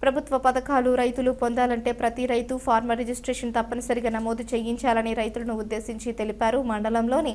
ప్రభుత్వ పథకాలు రైతులు పొందాలంటే ప్రతి రైతు ఫార్మర్ రిజిస్ట్రేషన్ తప్పనిసరిగా నమోదు చేయించాలని రైతులను ఉద్దేశించి తెలిపారు. మండలంలోని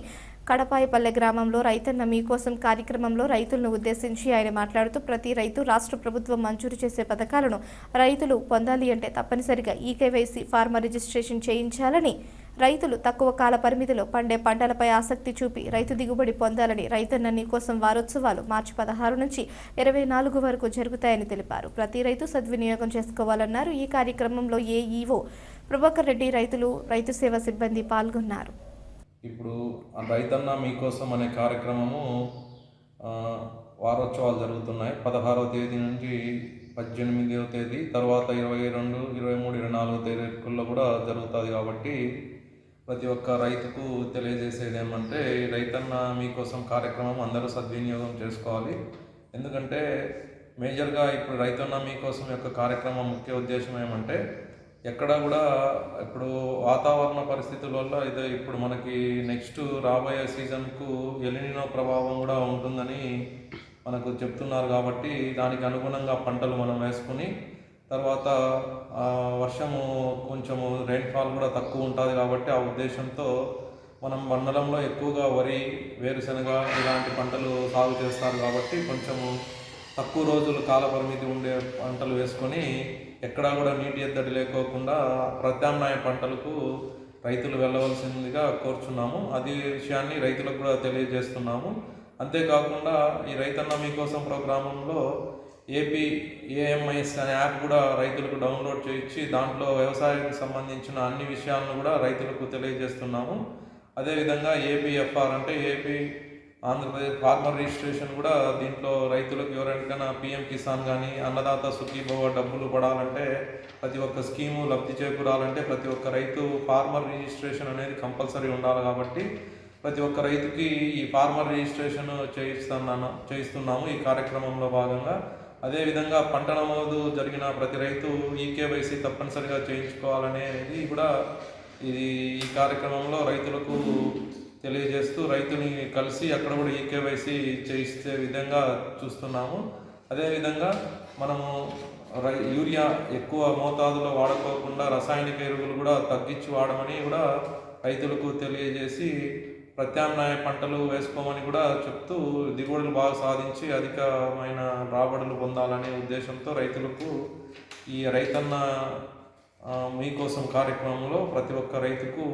కడపాయపల్లె గ్రామంలో రైతన్న మీకోసం కార్యక్రమంలో రైతులను ఉద్దేశించి ఆయన మాట్లాడుతూ ప్రతి రైతు రాష్ట్ర ప్రభుత్వం మంజూరు చేసే పథకాలను రైతులు పొందాలి అంటే తప్పనిసరిగా ఈకేవైసీ ఫార్మర్ రిజిస్ట్రేషన్ చేయించాలని, రైతులు తక్కువ కాల పరిమితిలో పండే పంటలపై ఆసక్తి చూపి రైతు దిగుబడి పొందాలని రైతన్న నీకోసం వారోత్సవాలు మార్చి 16 నుంచి 24 వరకు జరుగుతాయని తెలిపారు. ప్రతి రైతు సద్వినియోగం చేసుకోవాలన్నారు. ఈ కార్యక్రమంలో ఏఈఓ ప్రభాకర్ రెడ్డి, రైతులు, రైతు సేవ సిబ్బంది పాల్గొన్నారు. ఇప్పుడు రైతన్న మీకోసం అనే కార్యక్రమము వారోత్సవాలు జరుగుతున్నాయి. 16వ తేదీ నుంచి 18వ తేదీ, తర్వాత 22, 23, 24వ తేదీల్లో కూడా జరుగుతుంది. కాబట్టి ప్రతి ఒక్క రైతుకు తెలియజేసేది ఏమంటే రైతన్న మీకోసం కార్యక్రమం అందరూ సద్వినియోగం చేసుకోవాలి. ఎందుకంటే మేజర్గా ఇప్పుడు రైతన్న మీకోసం యొక్క కార్యక్రమం ముఖ్య ఉద్దేశం ఏమంటే ఎక్కడ కూడా ఇప్పుడు వాతావరణ పరిస్థితుల వల్ల ఇదే ఇప్పుడు మనకి నెక్స్ట్ రాబోయే సీజన్కు ఎలినినో ప్రభావం కూడా ఉంటుందని మనకు చెప్తున్నారు. కాబట్టి దానికి అనుగుణంగా పంటలు మనం వేసుకుని తర్వాత వర్షము కొంచెము రెయిన్ఫాల్ కూడా తక్కువ ఉంటుంది. కాబట్టి ఆ ఉద్దేశంతో మనం మండలంలో ఎక్కువగా వరి, వేరుశనగ ఇలాంటి పంటలు సాగు చేస్తారు. కాబట్టి కొంచెము తక్కువ రోజులు కాలపరిమితి ఉండే పంటలు వేసుకొని ఎక్కడా కూడా నీటి ఎద్దడి లేకోకుండా ప్రత్యామ్నాయ పంటలకు రైతులు వెళ్ళవలసిందిగా కోరుచున్నాము. అది విషయాన్ని రైతులకు కూడా తెలియజేస్తున్నాము. అంతేకాకుండా ఈ రైతన్న మీకోసం ప్రోగ్రామంలో ఏపీఏఎంఐఎస్ అనే యాప్ కూడా రైతులకు డౌన్లోడ్ చేయించి దాంట్లో వ్యవసాయానికి సంబంధించిన అన్ని విషయాలను కూడా రైతులకు తెలియజేస్తున్నాము. అదేవిధంగా ఏపీఎఫ్ఆర్ అంటే ఏపీ ఆంధ్రప్రదేశ్ ఫార్మర్ రిజిస్ట్రేషన్ కూడా దీంట్లో రైతులకు ఎవరికైనా పిఎం కిసాన్ కానీ అన్నదాత సుఖీభవ డబ్బులు పడాలంటే ప్రతి ఒక్క స్కీము లబ్ధి చేకూరాలంటే ప్రతి ఒక్క రైతు ఫార్మర్ రిజిస్ట్రేషన్ అనేది కంపల్సరీ ఉండాలి. కాబట్టి ప్రతి ఒక్క రైతుకి ఈ ఫార్మర్ రిజిస్ట్రేషన్ చేయిస్తున్నాము ఈ కార్యక్రమంలో భాగంగా. అదేవిధంగా పంట నమోదు జరిగిన ప్రతి రైతు ఈకేవైసీ తప్పనిసరిగా చేయించుకోవాలనేది కూడా ఈ కార్యక్రమంలో రైతులకు తెలియజేస్తూ రైతుని కలిసి అక్కడ కూడా ఈకేవైసీ చేయిస్తే విధంగా చూస్తున్నాము. అదేవిధంగా మనము యూరియా ఎక్కువ మోతాదులో వాడుకోకుండా రసాయనిక ఎరువులు కూడా తగ్గించి వాడమని కూడా రైతులకు తెలియజేసి ప్రత్యామ్నాయ పంటలు వేసుకోమని కూడా చెప్తూ దిగుబడులు బాగా సాధించి అధికమైన రాబడులు పొందాలనే ఉద్దేశంతో రైతులకు ఈ రైతన్న మీకోసం కార్యక్రమంలో ప్రతి ఒక్క రైతుకు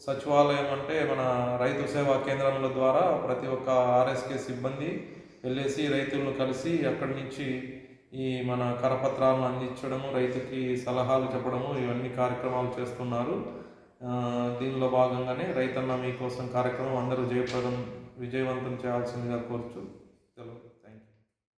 సచివాలయం అంటే మన రైతు సేవా కేంద్రాల ద్వారా ప్రతి ఒక్క ఆర్ఎస్కే సిబ్బంది వెళ్ళేసి రైతులను కలిసి అక్కడి నుంచి ఈ మన కరపత్రాలను అందించడము, రైతుకి సలహాలు చెప్పడము ఇవన్నీ కార్యక్రమాలు చేస్తున్నారు. దీనిలో భాగంగానే రైతన్న మీకోసం కార్యక్రమం అందరూ విజయవంతం చేయాల్సిందిగా కోరుచు